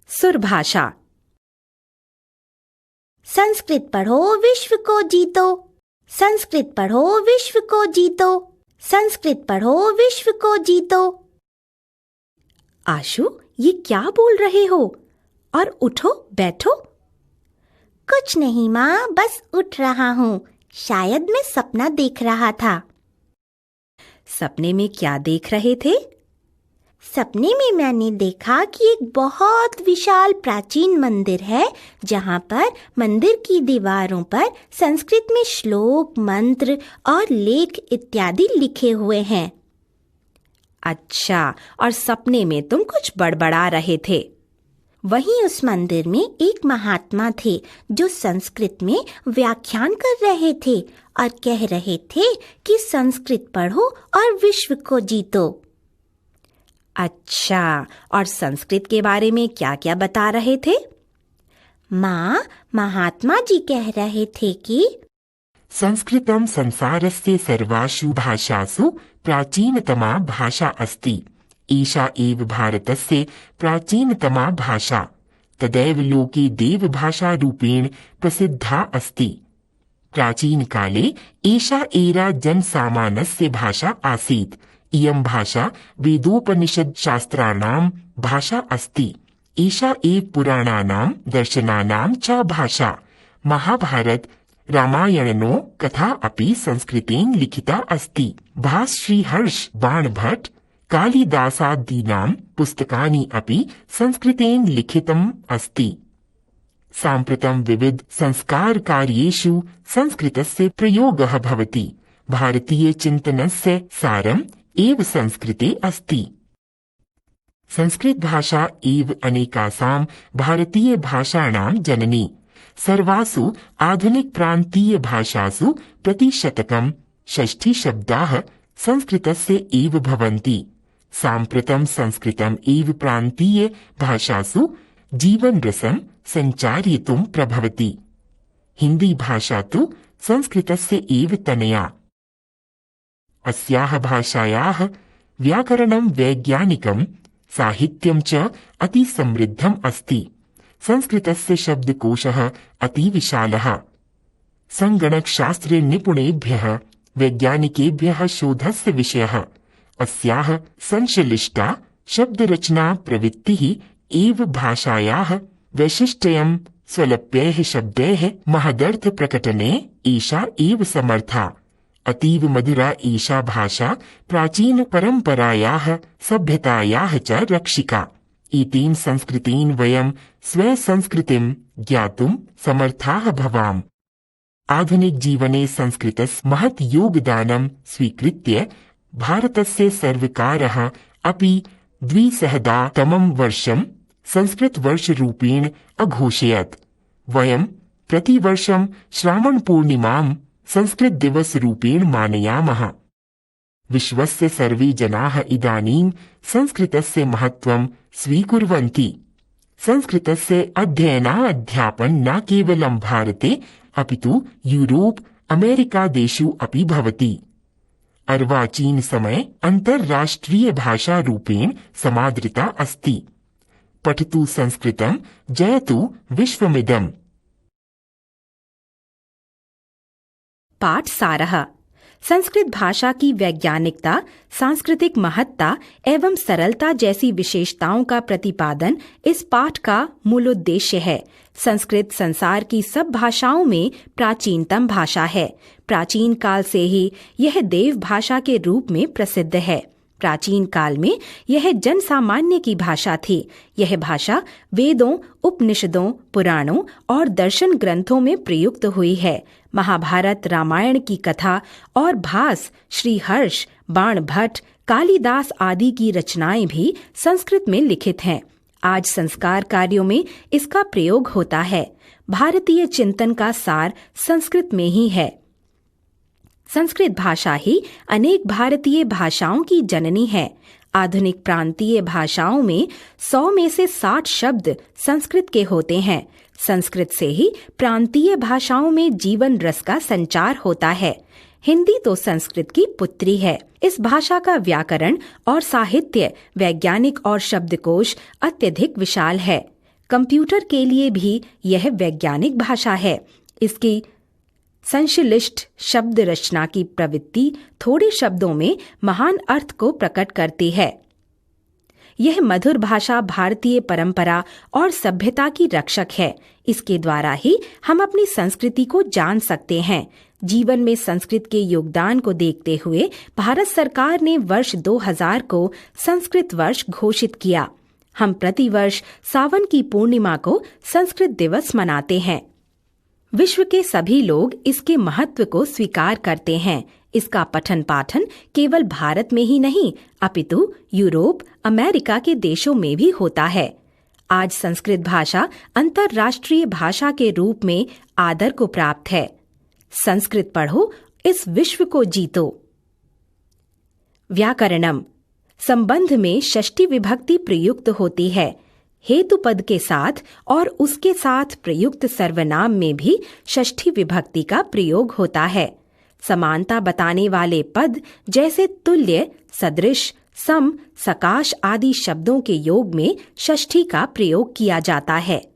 सुरभाषा। संस्कृत पढ़ो विश्व को जीतो, संस्कृत पढ़ो विश्व को जीतो, संस्कृत पढ़ो विश्व को जीतो। आशु, ये क्या बोल रहे हो? और उठो बैठो। कुछ नहीं माँ, बस उठ रहा हूँ। शायद मैं सपना देख रहा था। सपने में क्या देख रहे थे? सपने में मैंने देखा कि एक बहुत विशाल प्राचीन मंदिर है, जहाँ पर मंदिर की दीवारों पर संस्कृत में श्लोक, मंत्र और लेख इत्यादि लिखे हुए हैं। अच्छा, और सपने में तुम कुछ बड़बड़ा रहे थे। वहीं उस मंदिर में एक महात्मा थे जो संस्कृत में व्याख्यान कर रहे थे और कह रहे थे कि संस्कृत पढ़ो और विश्व को जीतो। अच्छा, और संस्कृत के बारे में क्या क्या बता रहे थे? माँ, महात्मा जी कह रहे थे कि संस्कृतं संसारस्य सर्वासु भाषासु प्राचीनतमा भाषा अस्ति। एषा एव भारतस्य प्राचीनतमा भाषा, तदैव लोके देवभाषारूपेण प्रसिद्धा अस्ति। प्राचीन काले एषा एरा जनसामान्यस्य भाषा आसीत्। इयं भाषा वेदोपनिषद शास्त्राणां भाषा अस्ति। एषा एव पुराणानां दर्शनानां च भाषा। महाभारत रामायणनो कथा अपि संस्कृतेन लिखिता अस्ति। भासश्रीहर्ष बाणभट्ट कालिदासादीनां पुस्तकानि अपि संस्कृतेन लिखितम् अस्ति। साम्प्रतं विविध संस्कार कार्येषु संस्कृतस्य प्रयोगः भवति। भारतीय चिन्तनस्य सारम् एव संस्कृते अस्ति। संस्कृत भाषा एव अनेकासां भारतीय भाषाणां जननी। सर्वासु आधुनिक प्रान्तीय भाषासु प्रतिशतकं 60 शब्दाः संस्कृतस्य एव भवन्ति। साम्प्रतं संस्कृतम् एव प्रान्तीय भाषासु जीवनरसं सञ्चारयितुं प्रभवति। हिन्दी भाषा तु संस्कृतस्य एव तनया। अस्याः भाषायाः व्याकरणं वैज्ञानिकं साहित्यं च अति समृद्धम् अस्ति। संस्कृतस्य शब्दकोशः अति विशालः। संगणकशास्त्रे निपुणेभ्यः वैज्ञानिकेभ्यः शोधस्य विषयः। अस्याः संश्लिष्टा शब्दरचना प्रवृत्तिः एव भाषायाः वैशिष्ट्यं स्वल्पैः शब्दैः महदर्थ प्रकटने एषा एव समर्था। अतीव मधुरा एषा भाषा प्राचीन परम्परायाः सभ्यतायाः च रक्षिका। एतेन संस्कृतेन वयं स्वसंस्कृतिं ज्ञातुं समर्थाः भवाम। आधुनिक जीवने संस्कृतस्य महत् योगदानं स्वीकृत्य भारतस्य सर्वकारः अपि 2000तमं वर्षं संस्कृतवर्षरूपेण अघोषयत्। वयं प्रतिवर्षं श्रावणपूर्णिमां संस्कृत दिवस रूपेण मानयामः। विश्वस्य सर्वे जनाः इदानीं संस्कृतस्य महत्त्वं स्वीकुर्वन्ति। संस्कृतस्य अध्ययनाध्यापनं न केवलं भारते अपितु यूरोप, अमेरिका देशेषु अपि भवति। अर्वाचीन समये अन्ताराष्ट्रिय भाषा रूपेण समादृता अस्ति। पठतु संस्कृतं, जयतु विश्वमिदम्। पाठ सारः। संस्कृत भाषा की वैज्ञानिकता, सांस्कृतिक महत्ता एवं सरलता जैसी विशेषताओं का प्रतिपादन इस पाठ का मूल उद्देश्य है। संस्कृत संसार की सब भाषाओं में प्राचीनतम भाषा है। प्राचीन काल से ही यह देव भाषा के रूप में प्रसिद्ध है। प्राचीन काल में यह जन सामान्य की भाषा थी। यह भाषा वेदों, उपनिषदों, पुराणों और दर्शन ग्रंथों में प्रयुक्त हुई है। महाभारत, रामायण की कथा और भास, श्रीहर्ष, बाणभट्ट, कालिदास आदि की रचनाएं भी संस्कृत में लिखित हैं। आज संस्कार कार्यों में इसका प्रयोग होता है। भारतीय चिंतन का सार संस्कृत में ही है। संस्कृत भाषा ही अनेक भारतीय भाषाओं की जननी है। आधुनिक प्रांतीय भाषाओं में 100 में से 60 शब्द संस्कृत के होते हैं। संस्कृत से ही प्रांतीय भाषाओं में जीवन रस का संचार होता है। हिंदी तो संस्कृत की पुत्री है। इस भाषा का व्याकरण और साहित्य, वैज्ञानिक और शब्दकोश अत्यधिक विशाल है। कंप्यूटर के लिए भी यह वैज्ञानिक भाषा है। इसकी संश्लिष्ट शब्द रचना की प्रवृत्ति थोड़े शब्दों में महान अर्थ को प्रकट करती है। यह मधुर भाषा भारतीय परंपरा और सभ्यता की रक्षक है। इसके द्वारा ही हम अपनी संस्कृति को जान सकते हैं। जीवन में संस्कृत के योगदान को देखते हुए भारत सरकार ने वर्ष 2000 को संस्कृत वर्ष घोषित किया। हम प्रतिवर्ष सावन की पूर्णिमा को संस्कृत दिवस मनाते हैं। विश्व के सभी लोग इसके महत्व को स्वीकार करते हैं। इसका पठन पाठन केवल भारत में ही नहीं अपितु यूरोप, अमेरिका के देशों में भी होता है। आज संस्कृत भाषा अंतर्राष्ट्रीय भाषा के रूप में आदर को प्राप्त है। संस्कृत पढ़ो, इस विश्व को जीतो। व्याकरणम संबंध में षष्ठी विभक्ति प्रयुक्त होती है। हेतु पद के साथ और उसके साथ प्रयुक्त सर्वनाम में भी षष्ठी विभक्ति का प्रयोग होता है। समानता बताने वाले पद जैसे तुल्य, सदृश, सम, सकाश आदि शब्दों के योग में षष्ठी का प्रयोग किया जाता है।